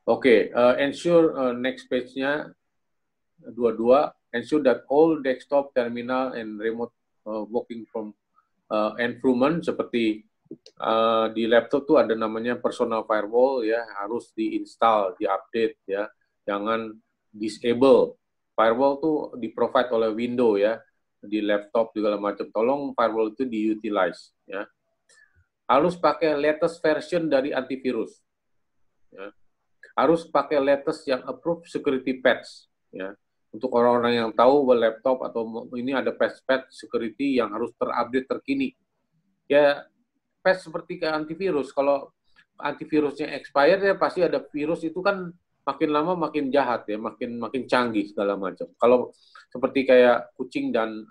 Oke, ensure next page-nya 22, ensure that all desktop terminal and remote working from environment seperti di laptop tuh ada namanya personal firewall ya, harus diinstal, diupdate ya, jangan disable. Firewall tuh di-provide oleh Windows ya, di laptop segala macam. Tolong firewall itu di-utilize ya. Harus pakai latest version dari antivirus. Ya. Harus pakai latest yang approved security patch ya. Untuk orang-orang yang tahu laptop atau ini ada patch security yang harus terupdate terkini. Ya, patch seperti ke antivirus. Kalau antivirusnya expired ya pasti ada virus itu kan makin lama makin jahat ya, makin canggih segala macam. Kalau seperti kayak kucing dan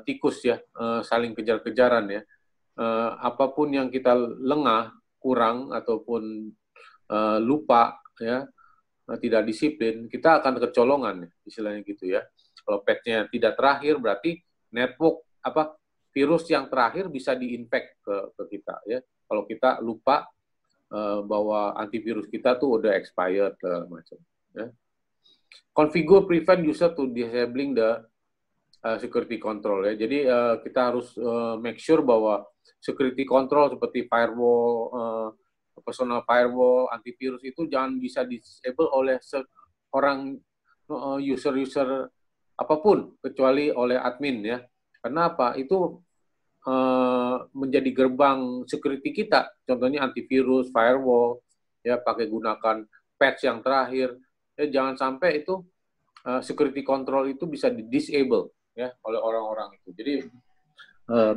tikus ya, saling kejar-kejaran ya. Apapun yang kita lengah, kurang ataupun lupa ya, tidak disiplin, kita akan kecolongan istilahnya gitu ya. Kalau patch-nya tidak terakhir berarti network virus yang terakhir bisa diinfect ke kita ya. Kalau kita lupa bahwa antivirus kita tuh udah expired macam ya. Configure prevent user to disabling the security control ya. Jadi kita harus make sure bahwa security control seperti firewall, personal firewall, antivirus itu jangan bisa disable oleh orang user apapun kecuali oleh admin ya. Kenapa? Itu menjadi gerbang security kita. Contohnya antivirus, firewall, ya pakai gunakan patch yang terakhir. Ya jangan sampai itu security control itu bisa di-disable ya oleh orang-orang itu. Jadi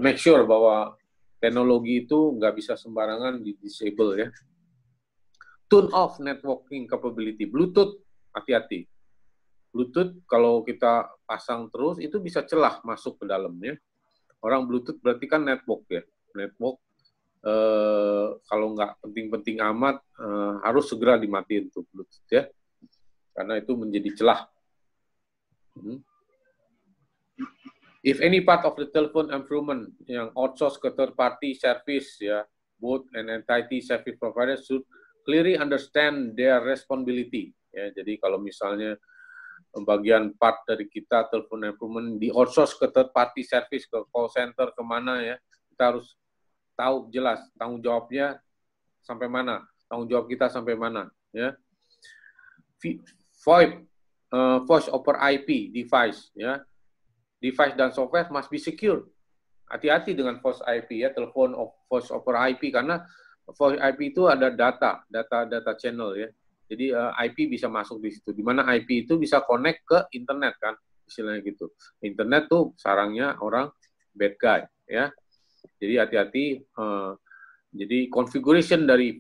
make sure bahwa teknologi itu nggak bisa sembarangan di-disable ya. Turn off networking capability. Bluetooth, hati-hati. Bluetooth kalau kita pasang terus itu bisa celah masuk ke dalamnya. Orang Bluetooth berarti kan network ya. Network kalau nggak penting-penting amat harus segera dimatiin tuh Bluetooth ya. Karena itu menjadi celah. If any part of the telephone environment yang outsource ke third party service ya, both and entity service provider should clearly understand their responsibility ya. Jadi kalau misalnya bagian part dari kita telepon environment di outsource ke third party service, ke call center, kemana ya, kita harus tahu jelas tanggung jawabnya sampai mana, tanggung jawab kita sampai mana ya. VoIP, voice over IP device ya, device dan software must be secure. Hati-hati dengan voice IP ya, telepon voice over IP, karena voice IP itu ada data channel ya. Jadi IP bisa masuk di situ. Di mana IP itu bisa connect ke internet kan, istilahnya gitu. Internet tuh sarangnya orang bad guy ya. Jadi hati-hati. Jadi configuration dari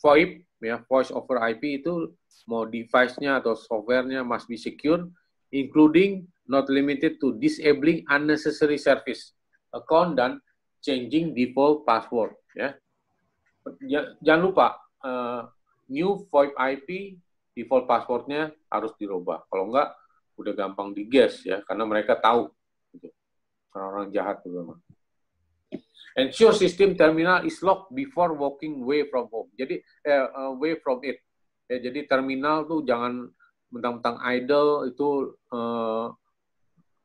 VoIP ya, voice over IP itu mau device-nya atau software-nya must be secure, including not limited to disabling unnecessary service account dan changing default password ya. Jangan lupa new VoIP IP default passwordnya harus dirubah. Kalau enggak udah gampang di-guess ya, karena mereka tahu gitu. Orang-orang jahat juga. Ensure system terminal is locked before walking away from home. Jadi away from it. Ya, jadi terminal tuh jangan mentang-mentang idle, itu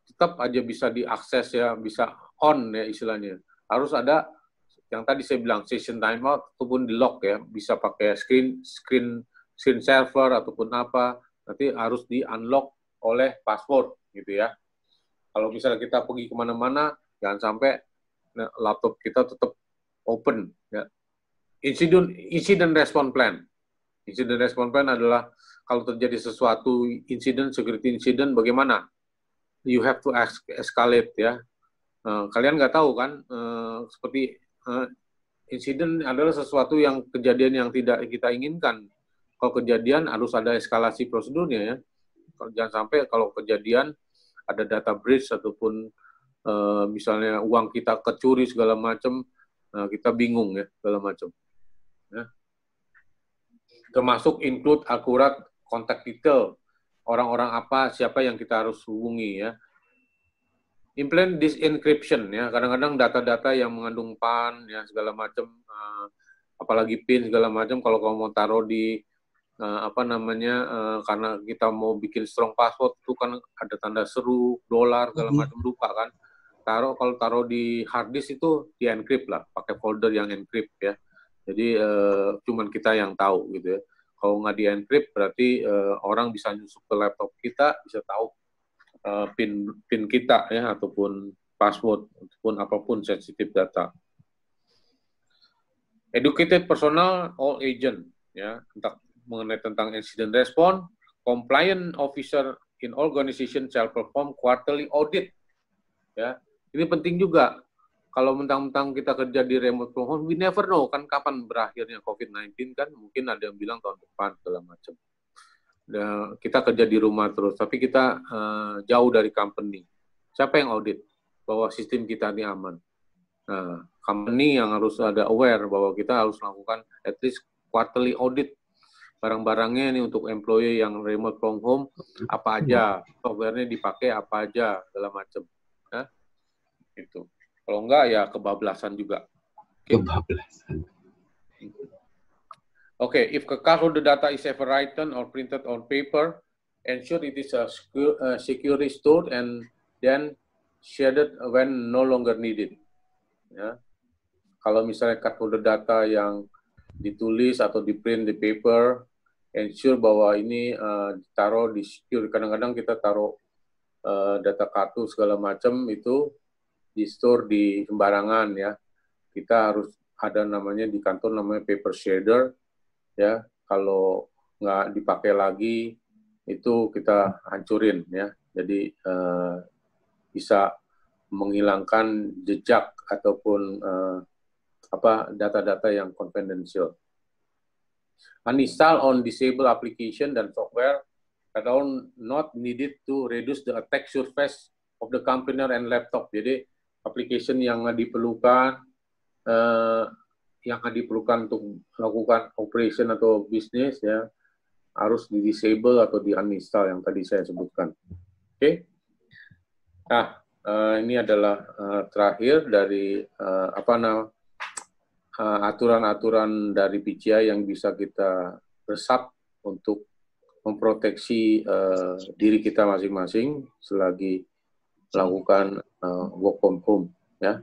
tetap aja bisa diakses ya, bisa on ya istilahnya. Harus ada yang tadi saya bilang session timeout ataupun di lock ya, bisa pakai screen server ataupun apa, nanti harus di unlock oleh password gitu ya. Kalau misalnya kita pergi kemana-mana, jangan sampai laptop kita tetap open ya. Incident response plan. Incident response plan adalah kalau terjadi sesuatu security incident, bagaimana? You have to escalate ya. Kalian nggak tahu kan, seperti insiden adalah sesuatu yang kejadian yang tidak kita inginkan. Kalau kejadian harus ada eskalasi prosedurnya ya. Jangan sampai kalau kejadian ada data breach ataupun misalnya uang kita kecuri segala macam, kita bingung ya segala macam. Ya. Termasuk include akurat kontak detail, orang-orang apa, siapa yang kita harus hubungi ya. Implement disencryption ya, kadang-kadang data-data yang mengandung PAN ya segala macam apalagi PIN segala macam. Kalau kamu mau taruh di karena kita mau bikin strong password itu kan ada tanda seru, dolar segala macam, lupa kan. Kalau taruh di hard disk itu di encrypt lah, pakai folder yang encrypt ya. Jadi cuman kita yang tahu gitu ya. Kalau nggak di encrypt berarti orang bisa nyusup ke laptop kita, bisa tahu PIN kita ya, ataupun password ataupun apapun sensitive data. Educated personnel, all agent ya, mengenai tentang incident response, compliant officer in organization shall perform quarterly audit ya. Ini penting juga. Kalau mentang-mentang kita kerja di remote from home, we never know kan kapan berakhirnya COVID-19 kan, mungkin ada yang bilang tahun depan segala macam. Kita kerja di rumah terus, tapi kita jauh dari company. Siapa yang audit bahwa sistem kita ini aman? Nah, company yang harus ada aware bahwa kita harus melakukan at least quarterly audit barang-barangnya ini untuk employee yang remote from home, apa aja, software-nya dipakai apa aja, segala macam. Nah, itu. Kalau enggak ya kebablasan juga. Okay. Kebablasan. Okay, if cardholder data is ever written or printed on paper, ensure it is securely stored and then shaded when no longer needed. Ya. Kalau misalnya cardholder data yang ditulis atau di print di paper, ensure bahwa ini ditaruh di secure. Kadang-kadang kita taruh data kartu segala macam itu di store di sembarangan ya. Kita harus ada namanya di kantor namanya paper shader ya. Kalau nggak dipakai lagi itu kita hancurin ya. Jadi bisa menghilangkan jejak ataupun data-data yang confidential. Uninstall on disable application dan software that are not needed to reduce the attack surface of the computer and laptop. Jadi application yang diperlukan untuk melakukan operation atau bisnis ya harus di disable atau di uninstall yang tadi saya sebutkan. Oke. Nah, ini adalah terakhir dari aturan-aturan dari PCI yang bisa kita resap untuk memproteksi diri kita masing-masing selagi melakukan work from home ya.